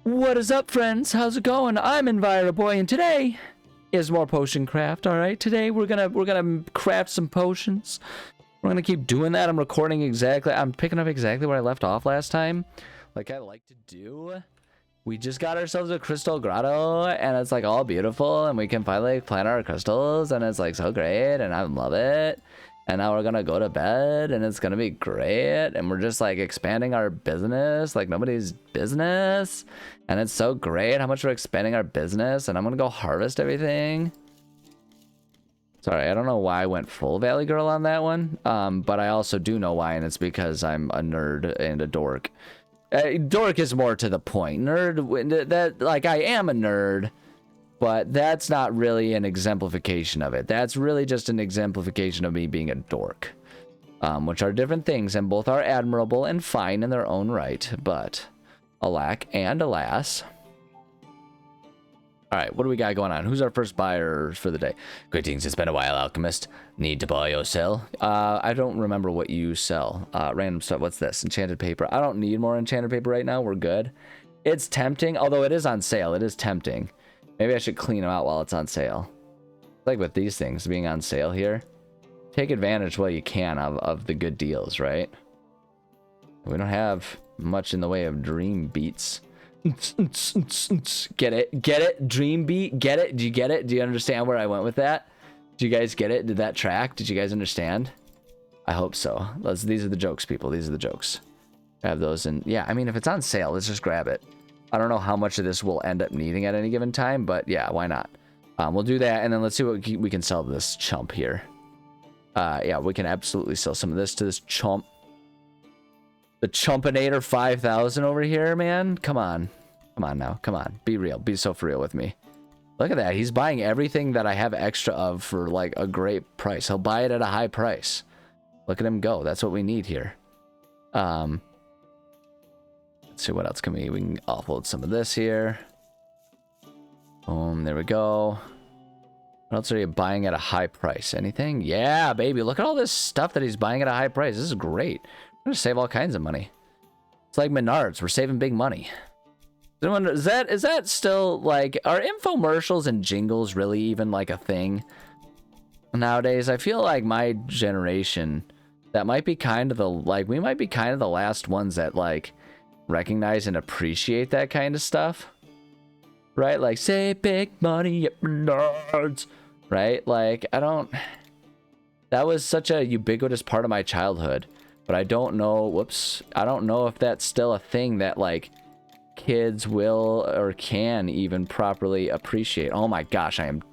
What is up, friends? How's it going? I'm FUNdraiser, and today is more potion craft. All right, today we're gonna craft some potions. We're gonna keep doing that. I'm picking up exactly where I left off last time, like I like to do. We just got ourselves a crystal grotto, and it's like all beautiful, and we can finally plant our crystals, and it's like so great, and I love it. And now we're gonna go to bed, and it's gonna be great, and we're just like expanding our business like nobody's business, and it's so great how much we're expanding our business. And I'm gonna go harvest everything. Sorry, I don't know why I went full Valley Girl on that one, but I also do know why, and it's because I'm a nerd and a dork. Dork is more to the point. Nerd, that like I am a nerd, but that's not really an exemplification of it. That's really just an exemplification of me being a dork, which are different things, and both are admirable and fine in their own right, but alack and alas. All right, what do we got going on? Who's our first buyer for the day? Greetings, it's been a while, alchemist. Need to buy or sell? I don't remember what you sell. Random stuff. What's this? Enchanted paper. I don't need more enchanted paper right now. We're good. It's tempting, although it is on sale. It is tempting. Maybe I should clean them out while it's on sale. Like with these things being on sale here, take advantage while you can of the good deals, right? We don't have much in the way of dream beats. Get it? Get it? Dream beat? Get it? Do you get it? Do you understand where I went with that? Do you guys get it? Did that track? Did you guys understand? I hope so. These are the jokes, people. These are the jokes. I have those, and yeah, I mean, if it's on sale, let's just grab it. I don't know how much of this we'll end up needing at any given time, but yeah, why not? We'll do that, and then let's see what we can sell to this chump here. Yeah, we can absolutely sell some of this to this chump. The Chumpinator 5000 over here, man. Come on. Come on now. Come on. Be real. Be so for real with me. Look at that. He's buying everything that I have extra of for like a great price. He'll buy it at a high price. Look at him go. That's what we need here. Let's see what else can we can offload some of this here. Boom. There we go. What else are you buying at a high price? Anything? Yeah, baby. Look at all this stuff that he's buying at a high price. This is great. We're gonna save all kinds of money. It's like Menards. We're saving big money. Is that still like, are infomercials and jingles really even like a thing nowadays? I feel like my generation, that might be kind of the like, we might be kind of the last ones that like recognize and appreciate that kind of stuff, right? Like save big money at Menards, right? Like that was such a ubiquitous part of my childhood. But I don't know, whoops, I don't know if that's still a thing that, like, kids will or can even properly appreciate. Oh my gosh, I'm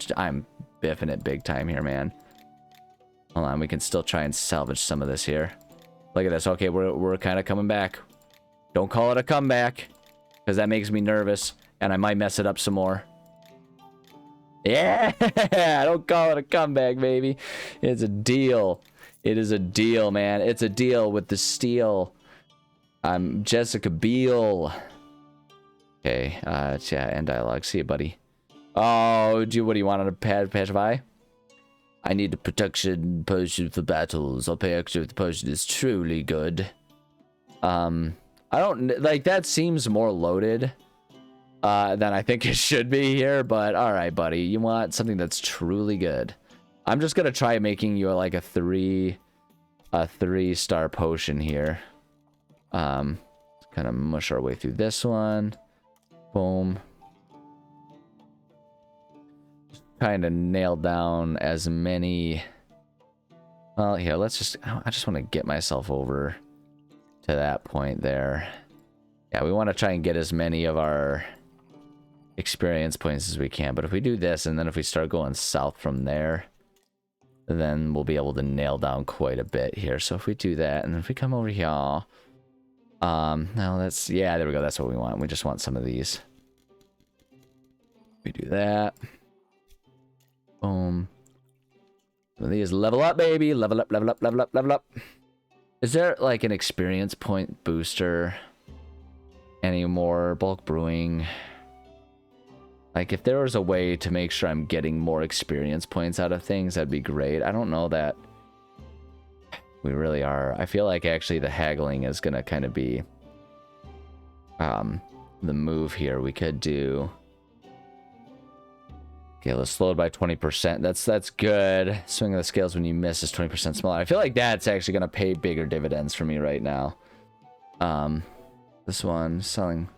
biffing it big time here, man. Hold on, we can still try and salvage some of this here. Look at this. Okay, we're kind of coming back. Don't call it a comeback, because that makes me nervous, and I might mess it up some more. Yeah, don't call it a comeback, baby. It's a deal. It is a deal, man. It's a deal with the steel. I'm Jessica Biel. Okay, chat and dialogue. See you, buddy. Oh, what do you want on a pacify? I need a protection potion for battles. I'll pay extra if the potion is truly good. I don't like that. Seems more loaded than I think it should be here. But all right, buddy. You want something that's truly good. I'm just gonna try making you like a three-star potion here. Kind of mush our way through this one. Boom. Kind of nail down as many. Well, here, let's just. I just want to get myself over to that point there. Yeah, we want to try and get as many of our experience points as we can. But if we do this, and then if we start going south from there, then we'll be able to nail down quite a bit here. So if we do that, and if we come over here, now that's, yeah, there we go. That's what we want. We just want some of these. We do that. Boom. Some of these level up, baby. Level up, level up, level up, level up. Is there like an experience point booster anymore? Bulk brewing. Like, if there was a way to make sure I'm getting more experience points out of things, that'd be great. I don't know that we really are. I feel like actually the haggling is going to kind of be the move here, we could do... Okay, let's slow it by 20%. That's good. Swing of the scales when you miss is 20% smaller. I feel like that's actually going to pay bigger dividends for me right now. This one, selling...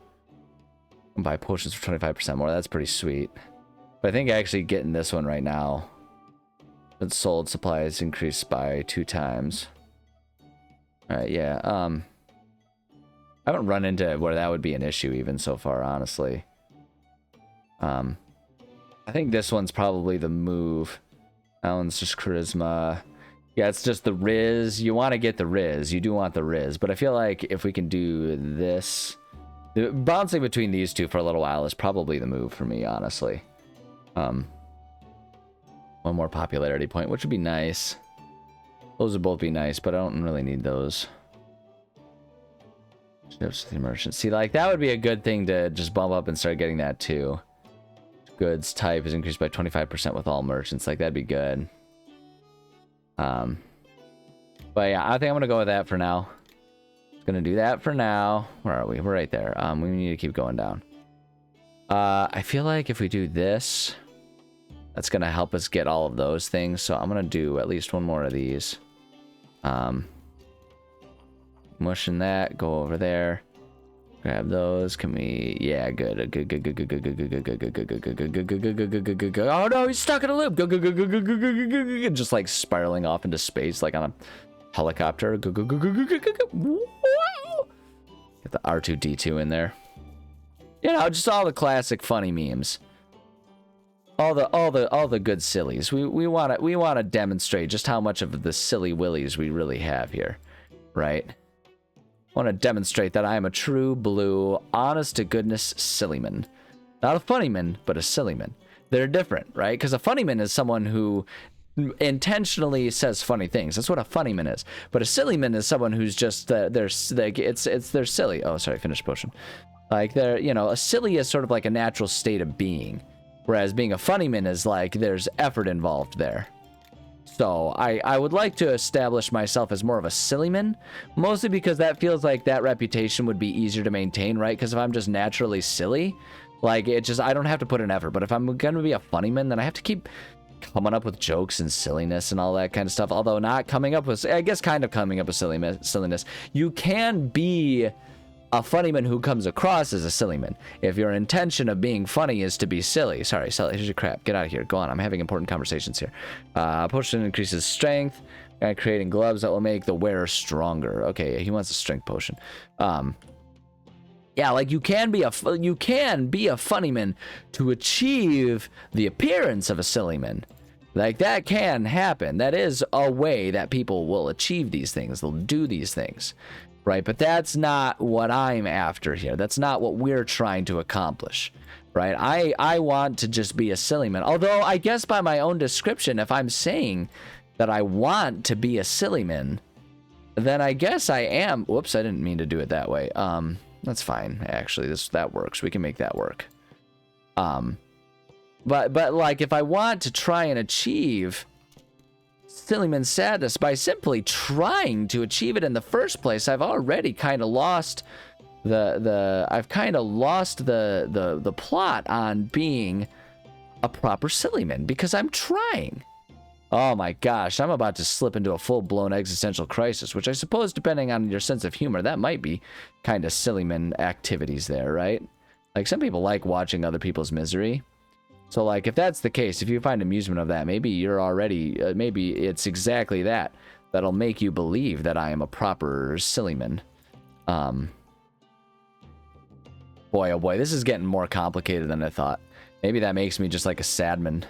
Buy potions for 25% more. That's pretty sweet. But I think actually getting this one right now... It's sold, supplies increased by 2 times. Alright, yeah. I haven't run into where that would be an issue even so far, honestly. I think this one's probably the move. That one's just charisma. Yeah, it's just the Riz. You want to get the Riz. You do want the Riz. But I feel like if we can do this... Bouncing between these two for a little while is probably the move for me, honestly. One more popularity point, which would be nice. Those would both be nice, but I don't really need those. Ships the merchant. See, like, that would be a good thing to just bump up and start getting that too. Goods type is increased by 25% with all merchants. Like, that'd be good. But yeah, I think I'm gonna go with that for now. Gonna do that for now. Where are we? We're right there. We need to keep going down. I feel like if we do this, that's gonna help us get all of those things. So I'm gonna do at least one more of these. Mushing that. Go over there. Grab those. Can we? Yeah, good. Oh no, he's stuck in a loop. Just like spiraling off into space, like on a helicopter. Get the R2-D2 in there. You know, just all the classic funny memes. All the good sillies. We want to demonstrate just how much of the silly willies we really have here, right? Want to demonstrate that I am a true blue, honest to goodness sillyman. Not a funnyman, but a sillyman. They're different, right? Because a funnyman is someone who intentionally says funny things. That's what a funnyman is. But a sillyman is someone who's just they're silly. Oh, sorry, finished potion. Like they're, you know, a silly is sort of like a natural state of being, whereas being a funnyman is like there's effort involved there. So I would like to establish myself as more of a sillyman, mostly because that feels like that reputation would be easier to maintain, right? Because if I'm just naturally silly, like it just, I don't have to put in effort. But if I'm going to be a funnyman, then I have to keep coming up with jokes and silliness and all that kind of stuff. Although not coming up with, I guess kind of coming up with silliness. You can be a funnyman who comes across as a sillyman if your intention of being funny is to be silly. Sorry, here's your crap. Get out of here. Go on. I'm having important conversations here. Potion increases strength, creating gloves that will make the wearer stronger. Okay, he wants a strength potion. Yeah, like you can be a funnyman to achieve the appearance of a sillyman. Like that can happen. That is a way that people will achieve these things. They'll do these things. Right, but that's not what I'm after here. That's not what we're trying to accomplish, right? I want to just be a sillyman. Although, I guess by my own description, if I'm saying that I want to be a sillyman, then I guess I am. Whoops, I didn't mean to do it that way. That's fine, actually. That works. We can make that work. But like, if I want to try and achieve sillyman sadness by simply trying to achieve it in the first place, I've already kind of lost the plot on being a proper sillyman because I'm trying. Oh my gosh, I'm about to slip into a full-blown existential crisis, which I suppose, depending on your sense of humor, that might be kind of sillyman activities there, right? Like, some people like watching other people's misery. So, like, if that's the case, if you find amusement of that, maybe you're already, maybe it's exactly that that'll make you believe that I am a proper sillyman. Boy, oh boy, this is getting more complicated than I thought. Maybe that makes me just like a sadman.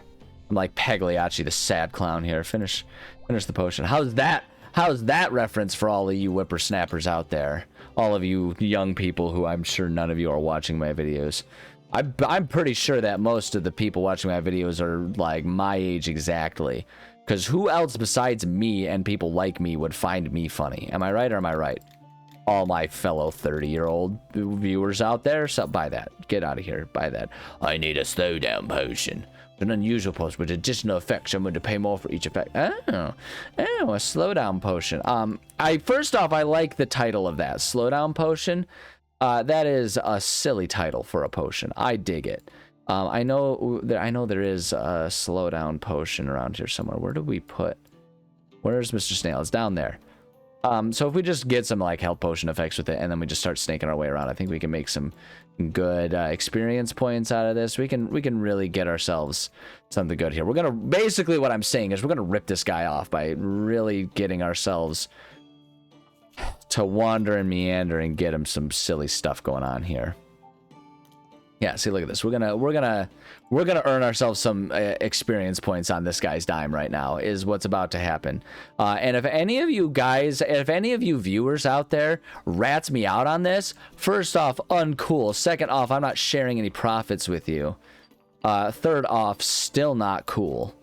I'm like Pagliacci, the sad clown here. Finish the potion. How's that reference for all of you whippersnappers out there? All of you young people who I'm sure none of you are watching my videos. I'm pretty sure that most of the people watching my videos are like my age exactly. Because who else besides me and people like me would find me funny? Am I right or am I right? All my fellow 30-year-old viewers out there, so buy that. Get out of here. Buy that. I need a slowdown potion. An unusual potion with additional effects. I'm going to pay more for each effect. Oh, a slowdown potion. First off, I like the title of that. Slowdown potion. that is a silly title for a potion. I dig it. I know there is a slowdown potion around here somewhere. Where did we put? Where's Mr. Snail? It's down there. So if we just get some like health potion effects with it, and then we just start snaking our way around, I think we can make some good experience points out of this. We can really get ourselves something good here. We're gonna basically, what I'm saying is we're gonna rip this guy off by really getting ourselves to wander and meander and get him some silly stuff going on here. Yeah, see, look at this. We're gonna earn ourselves some experience points on this guy's dime right now, is what's about to happen. And if any of you guys, if any of you viewers out there rats me out on this, first off, uncool. Second off, I'm not sharing any profits with you. Third off, still not cool.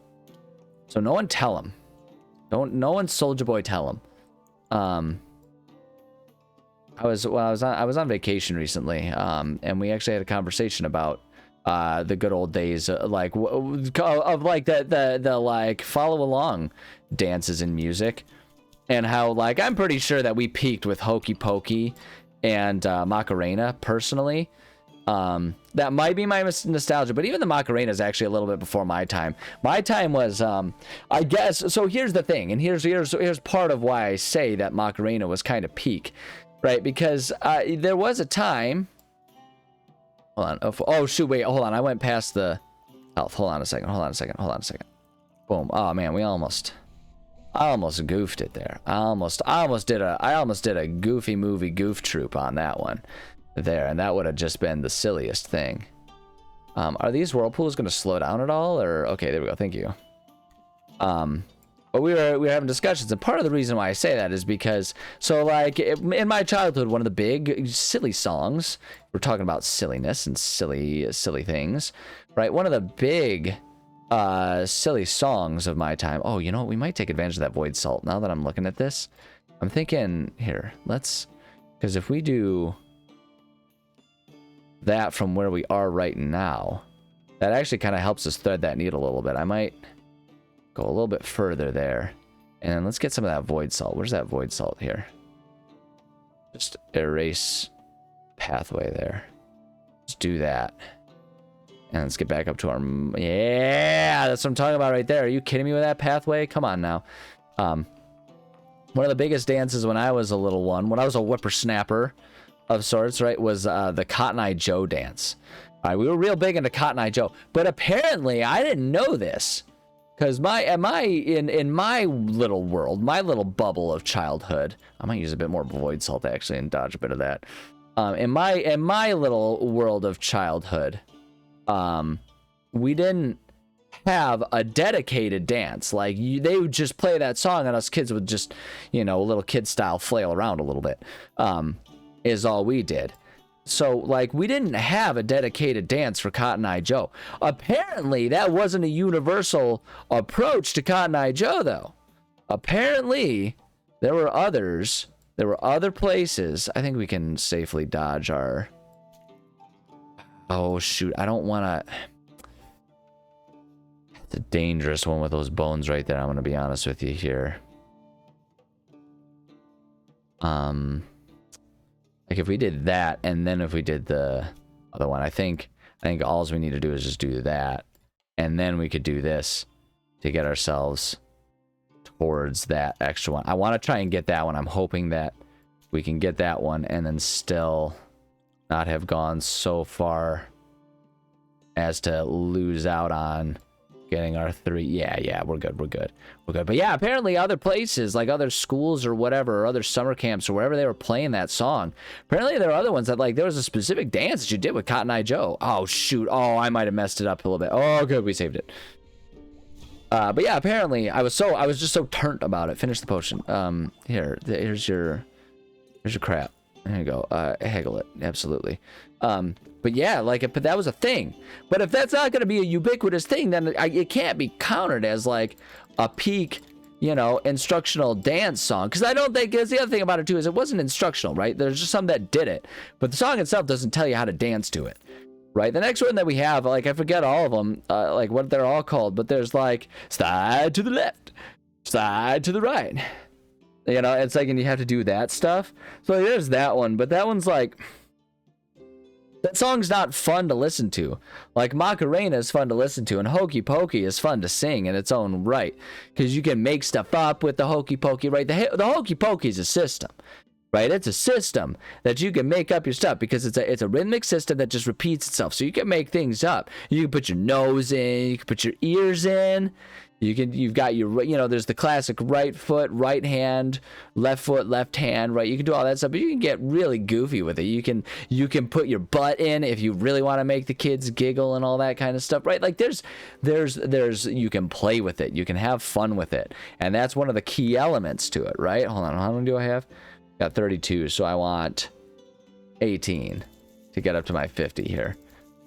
So no one tell him. No one Soldier Boy tell him. I was on vacation recently, and we actually had a conversation about the good old days, like the like follow along dances and music, and how like I'm pretty sure that we peaked with Hokey Pokey and Macarena personally. That might be my nostalgia, but even the Macarena is actually a little bit before my time. My time was, I guess. So here's the thing, and here's part of why I say that Macarena was kind of peak. Right, because there was a time. Hold on. Oh shoot! Wait. Hold on. I went past the health. Hold on a second. Boom. Oh man, I almost goofed it there. I almost did a Goofy movie goof troop on that one, there, and that would have just been the silliest thing. Are these whirlpools going to slow down at all? Or okay, there we go. Thank you. But we were having discussions, and part of the reason why I say that is because, so like in my childhood, one of the big silly songs, we're talking about silliness and silly things, right? One of the big silly songs of my time. Oh, you know what? We might take advantage of that void salt now that I'm looking at this. I'm thinking here, because if we do that from where we are right now, that actually kind of helps us thread that needle a little bit. I might go a little bit further there, and then let's get some of that void salt. Where's that void salt here? Just erase pathway there. Let's do that, and let's get back up to our, yeah, that's what I'm talking about right there. Are you kidding me with that pathway? Come on now. One of the biggest dances when I was a little one, when I was a whippersnapper of sorts, right, was the Cotton Eye Joe dance. All right, we were real big into Cotton Eye Joe, but apparently I didn't know this. Because in my little world, my little bubble of childhood, I might use a bit more void salt actually and dodge a bit of that. In my little world of childhood, we didn't have a dedicated dance. Like they would just play that song, and us kids would just, a little kid style flail around a little bit. Is all we did. So, like, we didn't have a dedicated dance for Cotton Eye Joe. Apparently, that wasn't a universal approach to Cotton Eye Joe, though. Apparently, there were others. There were other places. I think we can safely dodge our... Oh, shoot. I don't want to... It's a dangerous one with those bones right there. I'm going to be honest with you here. Like if we did that, and then if we did the other one, I think all we need to do is just do that, and then we could do this to get ourselves towards that extra one. I want to try and get that one. I'm hoping that we can get that one and then still not have gone so far as to lose out on getting our 3. Yeah, we're good. But yeah, apparently other places, like other schools or whatever, or other summer camps or wherever they were playing that song, apparently there are other ones that, like, there was a specific dance that you did with Cotton Eye Joe. Oh, shoot. Oh, I might have messed it up a little bit. Oh, good. We saved it. But yeah, apparently I was just so turned about it. Finish the potion. Here's your crap. There you go. Haggle it. Absolutely. But yeah, like, but that was a thing. But if that's not going to be a ubiquitous thing, then it can't be countered as like a peak, instructional dance song. Because I don't think, because the other thing about it too is it wasn't instructional, right? There's just some that did it, but the song itself doesn't tell you how to dance to it, right? The next one that we have, like, I forget all of them, like what they're all called, but there's like slide to the left, slide to the right. It's like, and you have to do that stuff. So there's that one, but that one's like, That song's not fun to listen to. Like Macarena is fun to listen to, and Hokey Pokey is fun to sing in its own right, because you can make stuff up with the Hokey Pokey, right? The Hokey Pokey is a system, right? It's a system that you can make up your stuff, because it's a rhythmic system that just repeats itself. So you can make things up. You can put your nose in, you can put your ears in. You've got your, there's the classic right foot, right hand, left foot, left hand, right? You can do all that stuff, but you can get really goofy with it. You can put your butt in if you really want to make the kids giggle and all that kind of stuff, right? Like there's you can play with it. You can have fun with it. And that's one of the key elements to it, right? Hold on, how many do I have? Got 32, so I want 18 to get up to my 50 here.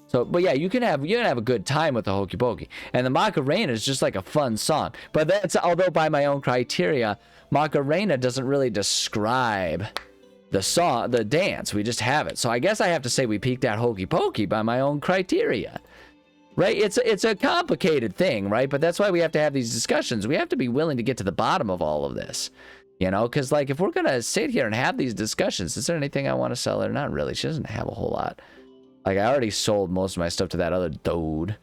So, but yeah, you can have a good time with the Hokey Pokey, and the Macarena is just like a fun song. But that's, although by my own criteria, Macarena doesn't really describe the song, the dance. We just have it. So I guess I have to say we peaked at Hokey Pokey by my own criteria, right? It's a complicated thing, right? But that's why we have to have these discussions. We have to be willing to get to the bottom of all of this, because like if we're gonna sit here and have these discussions, is there anything I want to sell her? Not really. She doesn't have a whole lot. Like, I already sold most of my stuff to that other dude.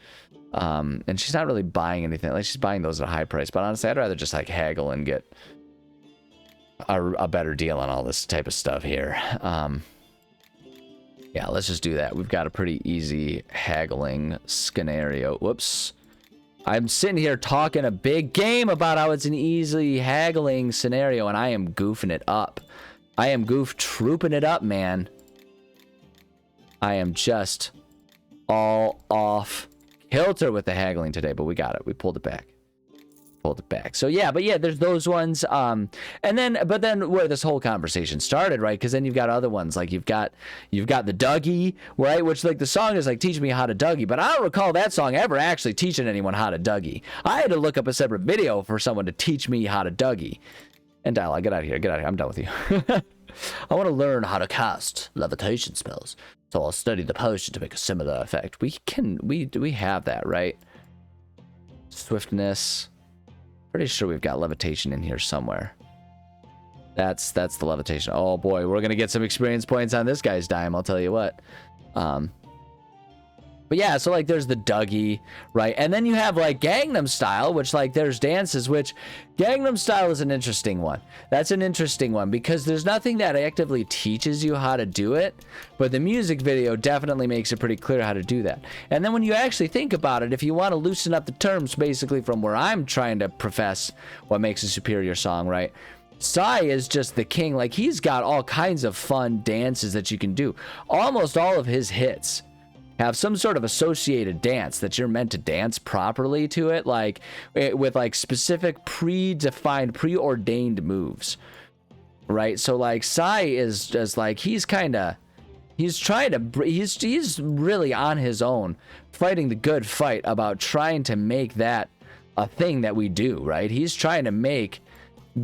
And she's not really buying anything. Like, she's buying those at a high price. But honestly, I'd rather just, like, haggle and get a better deal on all this type of stuff here. Yeah, let's just do that. We've got a pretty easy haggling scenario. Whoops. I'm sitting here talking a big game about how it's an easy haggling scenario, and I am goofing it up. I am trooping it up, man. I am just all off kilter with the haggling today, but we got it. We pulled it back. So yeah, there's those ones. But then where this whole conversation started, right? Because then you've got other ones, like you've got the Dougie, right? Which, like, the song is like "Teach Me How to Dougie," but I don't recall that song ever actually teaching anyone how to Dougie. I had to look up a separate video for someone to teach me how to Dougie. And Dialogue, get out of here. I'm done with you. I want to learn how to cast levitation spells, so I'll study the potion to make a similar effect. We have that, right? Swiftness. Pretty sure we've got levitation in here somewhere. That's the levitation. Oh boy, we're gonna get some experience points on this guy's dime, I'll tell you what. But yeah, so like there's the Dougie, right? And then you have like Gangnam Style, which like there's dances, which Gangnam Style is an interesting one. That's an interesting one because there's nothing that actively teaches you how to do it, but the music video definitely makes it pretty clear how to do that. And then when you actually think about it, if you want to loosen up the terms basically from where I'm trying to profess what makes a superior song, right? Psy is just the king. Like, he's got all kinds of fun dances that you can do. Almost all of his hits have some sort of associated dance that you're meant to dance properly to it, like with like specific predefined, preordained moves, right? So like Psy is just like, he's really on his own, fighting the good fight about trying to make that a thing that we do, right? He's trying to make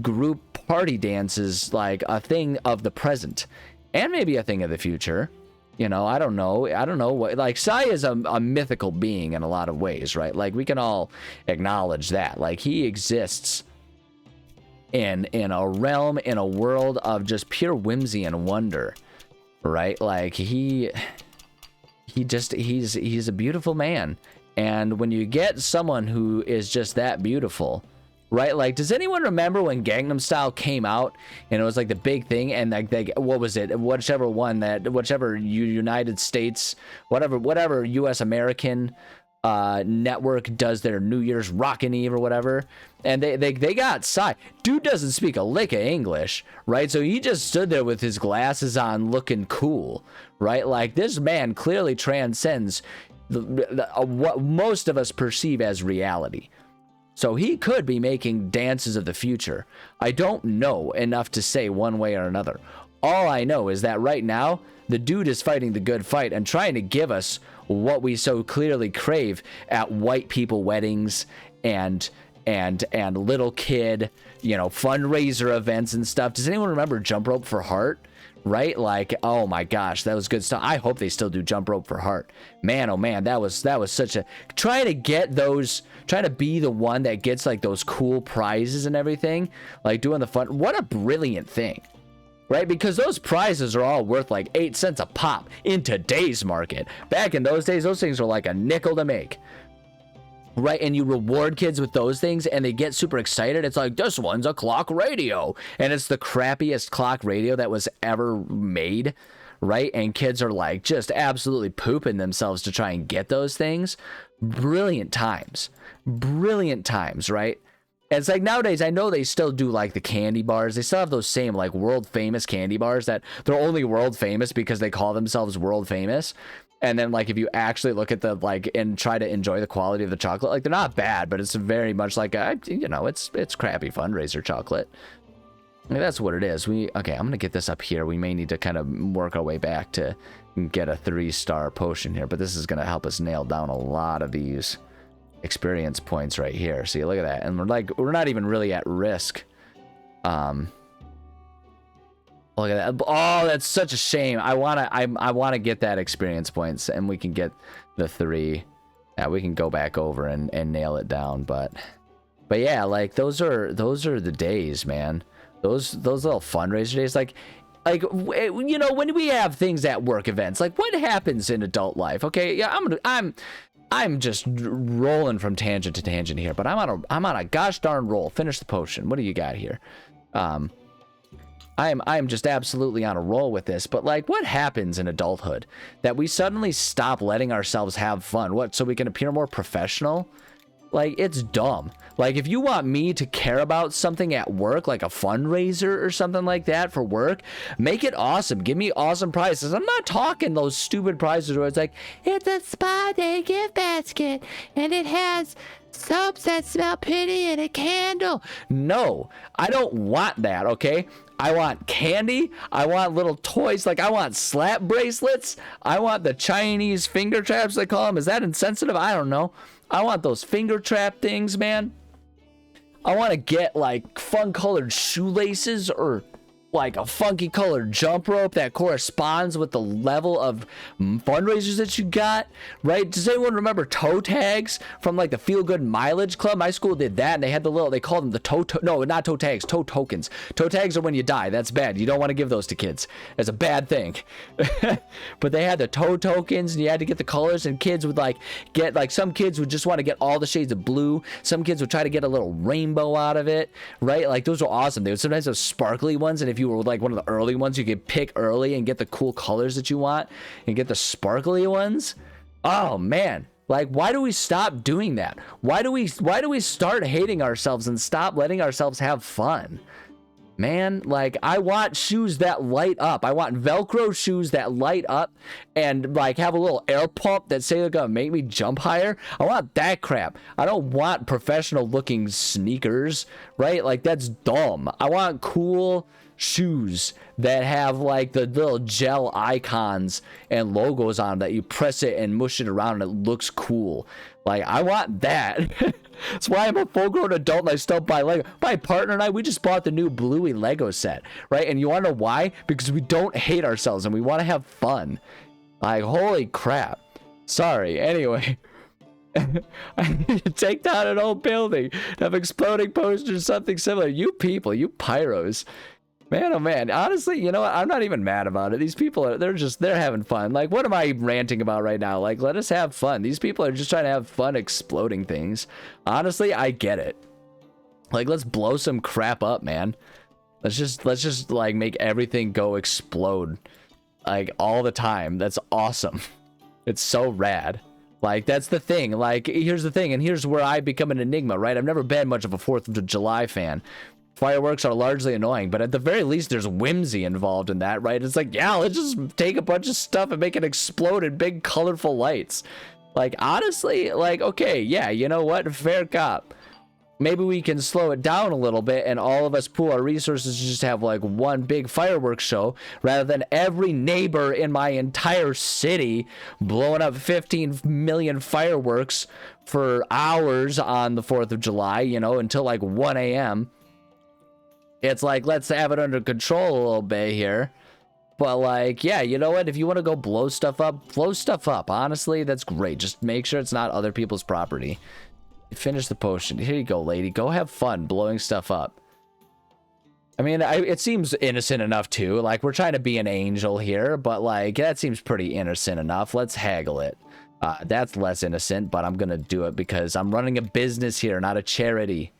group party dances like a thing of the present and maybe a thing of the future. I don't know what, like, Psy is a mythical being in a lot of ways, right? Like, we can all acknowledge that. Like, he exists in a realm, in a world of just pure whimsy and wonder, right? Like, he's a beautiful man. And when you get someone who is just that beautiful, right? Like, does anyone remember when Gangnam Style came out and it was like the big thing, and like what was it? Whichever United States, whatever US American network does their New Year's Rockin' Eve or whatever, and they got Psy. Dude doesn't speak a lick of English, right? So he just stood there with his glasses on looking cool, right? Like, this man clearly transcends what most of us perceive as reality. So he could be making dances of the future. I don't know enough to say one way or another. All I know is that right now, the dude is fighting the good fight and trying to give us what we so clearly crave at white people weddings and little kid, fundraiser events and stuff. Does anyone remember Jump Rope for Heart? Right? Like, oh my gosh, that was good stuff. I hope they still do Jump Rope for Heart. Man, oh man, that was such a, trying to be the one that gets like those cool prizes and everything, like doing the fun. What a brilliant thing. right? Because those prizes are all worth like 8 cents a pop in today's market. Back in those days, those things were like a nickel to make, right? And you reward kids with those things and they get super excited. It's like, this one's a clock radio, and it's the crappiest clock radio that was ever made, right? And kids are like just absolutely pooping themselves to try and get those things. Brilliant times, right? And it's like nowadays, I know they still do like the candy bars. They still have those same like world famous candy bars that they're only world famous because they call themselves world famous. And then like if you actually look at the like and try to enjoy the quality of the chocolate, like they're not bad, but it's very much like a, you know, it's crappy fundraiser chocolate. I mean, that's what it is. Okay, I'm gonna get this up here. We may need to kind of work our way back to get a 3-star potion here, but this is gonna help us nail down a lot of these experience points right here. See, look at that, and we're not even really at risk. Look at that. Oh, that's such a shame. I wanna get that experience points, and we can get the 3. Yeah, we can go back over and nail it down. But yeah, like those are the days, man. Those little fundraiser days, like you know, when we have things at work events, like what happens in adult life? Okay, yeah, I'm just rolling from tangent to tangent here, but I'm on a gosh darn roll. Finish the potion. What do you got here? I'm just absolutely on a roll with this, but like what happens in adulthood that we suddenly stop letting ourselves have fun? What, so we can appear more professional? Like, it's dumb. Like, if you want me to care about something at work, like a fundraiser or something like that for work, make it awesome. Give me awesome prizes. I'm not talking those stupid prizes where it's like, it's a spa day gift basket, and it has soaps that smell pretty and a candle. No, I don't want that, okay? I want candy. I want little toys. Like, I want slap bracelets. I want the Chinese finger traps, they call them. Is that insensitive? I don't know. I want those finger trap things, man. I want to get like fun colored shoelaces or like a funky colored jump rope that corresponds with the level of fundraisers that you got, right? Does anyone remember toe tags from like the Feel Good Mileage Club? My school did that, and they had they called them the no, not toe tags, toe tokens. Toe tags are when you die. That's bad. You don't want to give those to kids. It's a bad thing. But they had the toe tokens, and you had to get the colors, and kids would some kids would just want to get all the shades of blue. Some kids would try to get a little rainbow out of it, right? Like, those were awesome. They would sometimes have sparkly ones, and if you were like one of the early ones, you could pick early and get the cool colors that you want and get the sparkly ones. Oh man, like, why do we stop doing that? Why do we start hating ourselves and stop letting ourselves have fun? Man, like, I want shoes that light up. I want Velcro shoes that light up and like have a little air pump that say they're gonna make me jump higher. I want that crap. I don't want professional looking sneakers, right? Like, that's dumb. I want cool shoes that have like the little gel icons and logos on them that you press it and mush it around and it looks cool. Like, I want that. That's why I'm a full-grown adult and I still buy Lego. My partner and I, we just bought the new Bluey Lego set, right? And you want to know why? Because we don't hate ourselves and we want to have fun. Like, holy crap. Sorry. Anyway, I need to take down an old building, have exploding posters, something similar. You people, you pyros. Man, oh man, honestly, you know what? I'm not even mad about it. These people they're having fun. Like, what am I ranting about right now? Like, let us have fun. These people are just trying to have fun exploding things. Honestly, I get it. Like, let's blow some crap up, man. Let's just like make everything go explode like all the time. That's awesome. It's so rad. Like, that's the thing. Like, here's the thing, and here's where I become an enigma, right? I've never been much of a 4th of July fan. Fireworks are largely annoying, but at the very least, there's whimsy involved in that, right? It's like, yeah, let's just take a bunch of stuff and make it explode in big, colorful lights. Like, honestly, like, okay, yeah, you know what? Fair cop. Maybe we can slow it down a little bit and all of us pool our resources to just have, like, one big fireworks show rather than every neighbor in my entire city blowing up 15 million fireworks for hours on the 4th of July, you know, until, like, 1 a.m., It's like, let's have it under control a little bit here. But like, yeah, you know what? If you want to go blow stuff up, blow stuff up. Honestly, that's great. Just make sure it's not other people's property. Finish the potion. Here you go, lady. Go have fun blowing stuff up. I mean, it seems innocent enough too. Like, we're trying to be an angel here, but like, that seems pretty innocent enough. Let's haggle it. That's less innocent, but I'm gonna do it because I'm running a business here, not a charity.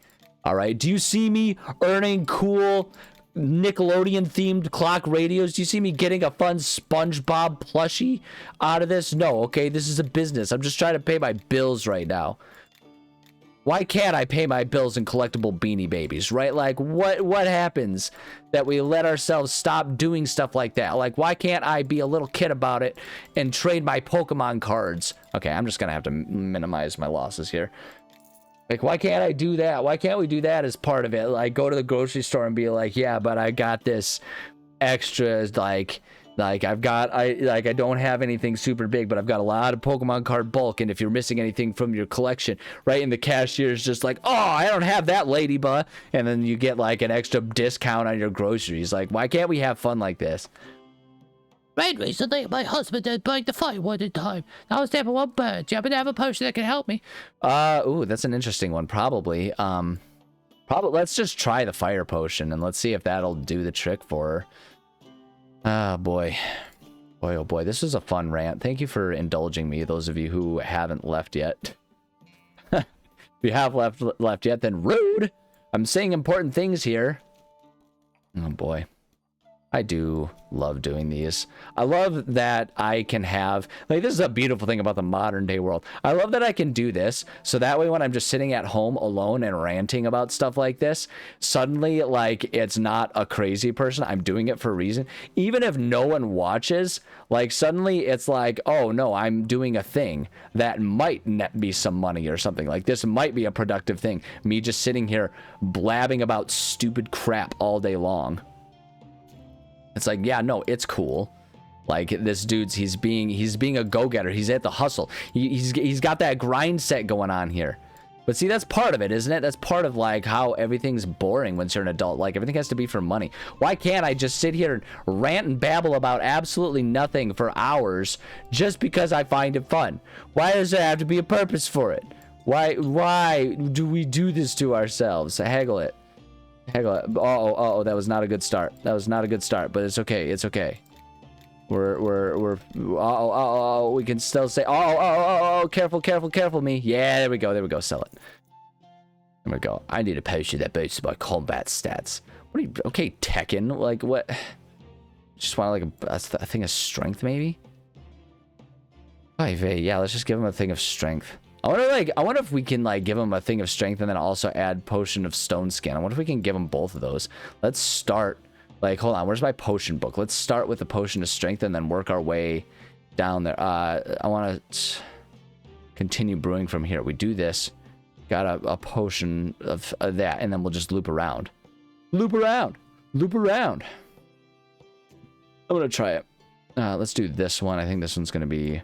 All right. Do you see me earning cool Nickelodeon themed clock radios? Do you see me getting a fun SpongeBob plushie out of this? No. Okay. This is a business. I'm just trying to pay my bills right now. Why can't I pay my bills in collectible Beanie Babies, right? Like, what happens that we let ourselves stop doing stuff like that? Like, why can't I be a little kid about it and trade my Pokemon cards? Okay, I'm just gonna have to minimize my losses here. Like, why can't I do that? Why can't we do that as part of it? Like, go to the grocery store and be like, yeah, but I got this extra, like I don't have anything super big, but I've got a lot of Pokemon card bulk, and if you're missing anything from your collection, right? And the cashier's just like, oh, I don't have that, ladybug. And then you get like an extra discount on your groceries. Like, why can't we have fun like this? Right, recently, my husband did break the firewood in time. I was there for one bird. Do you happen to have a potion that can help me? Ooh, that's an interesting one. Probably. Let's just try the fire potion and let's see if that'll do the trick for her. Ah, boy. Boy, oh boy. This is a fun rant. Thank you for indulging me, those of you who haven't left yet. If you have left yet, then rude. I'm saying important things here. Oh, boy. I do love doing these. I love that I can have, like, this is a beautiful thing about the modern day world. I love that I can do this, so that way when I'm just sitting at home alone and ranting about stuff like this, suddenly, like, it's not a crazy person. I'm doing it for a reason. Even if no one watches, like, suddenly it's like, oh no, I'm doing a thing that might net me some money or something. Like, this might be a productive thing. Me just sitting here blabbing about stupid crap all day long. It's like, yeah, no, it's cool. Like, this dude's, he's being a go-getter. He's at the hustle. He's got that grind set going on here. But see, that's part of it, isn't it? That's part of, like, how everything's boring once you're an adult. Like, everything has to be for money. Why can't I just sit here and rant and babble about absolutely nothing for hours just because I find it fun? Why does there have to be a purpose for it? Why do we do this to ourselves? Haggle it. Oh, that was not a good start. That was not a good start, but it's okay. It's okay. We can still say, careful me. Yeah, there we go. Sell it. There we go. I need a potion that boosts my combat stats. What are you, okay, Tekken? Like, what? Just want like a thing of strength, maybe? Yeah, let's just give him a thing of strength. I wonder if we can, like, give him a thing of strength and then also add potion of stone skin. I wonder if we can give him both of those. Let's start, like, hold on, where's my potion book? Let's start with the potion of strength and then work our way down there. I want to continue brewing from here. We do this, got a potion of that, and then we'll just loop around. Loop around. I'm gonna try it. Let's do this one. I think this one's gonna be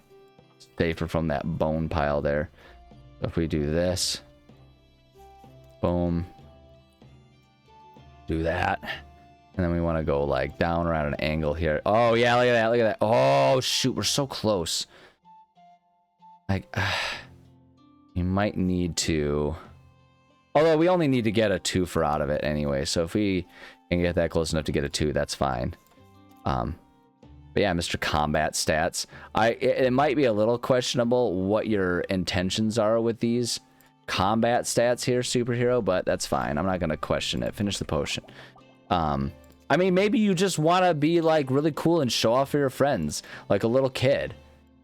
safer from that bone pile there. If we do this, boom, do that, and then we want to go like down around an angle here. Oh yeah, look at that. Oh shoot, we're so close. Like, you might need to, although we only need to get a 2 for out of it anyway, so if we can get that close enough to get a 2, that's fine. But yeah, Mr. Combat Stats. It might be a little questionable what your intentions are with these combat stats here, superhero, but that's fine. I'm not going to question it. Finish the potion. I mean, maybe you just want to be, like, really cool and show off for your friends, like a little kid,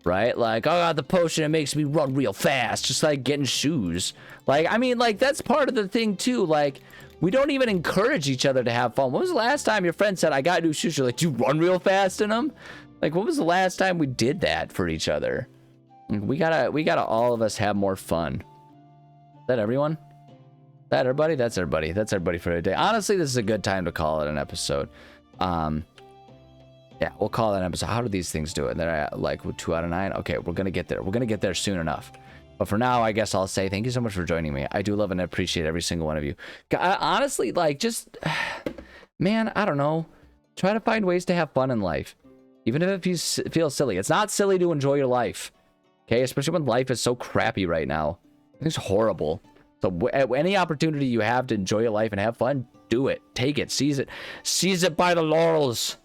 right? Like, oh, I got the potion, it makes me run real fast, just like getting shoes. Like, I mean, like, that's part of the thing, too. Like, we don't even encourage each other to have fun. When was the last time your friend said, I got new shoes? You're like, do you run real fast in them? Like, when was the last time we did that for each other? We gotta all of us have more fun. Is that everyone? Is that everybody? That's everybody. That's everybody for today. Honestly, this is a good time to call it an episode. Yeah, we'll call it an episode. How do these things do it? They're at, like, 2 out of 9? Okay, we're gonna get there. We're gonna get there soon enough. But for now, I guess I'll say thank you so much for joining me. I do love and appreciate every single one of you. Honestly, like, just, man, I don't know. Try to find ways to have fun in life. Even if you feel silly. It's not silly to enjoy your life. Okay? Especially when life is so crappy right now. It's horrible. So any opportunity you have to enjoy your life and have fun, do it. Take it. Seize it. Seize it by the laurels.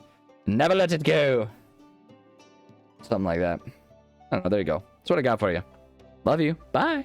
Never let it go. Something like that. I don't know. There you go. That's what I got for you. Love you. Bye.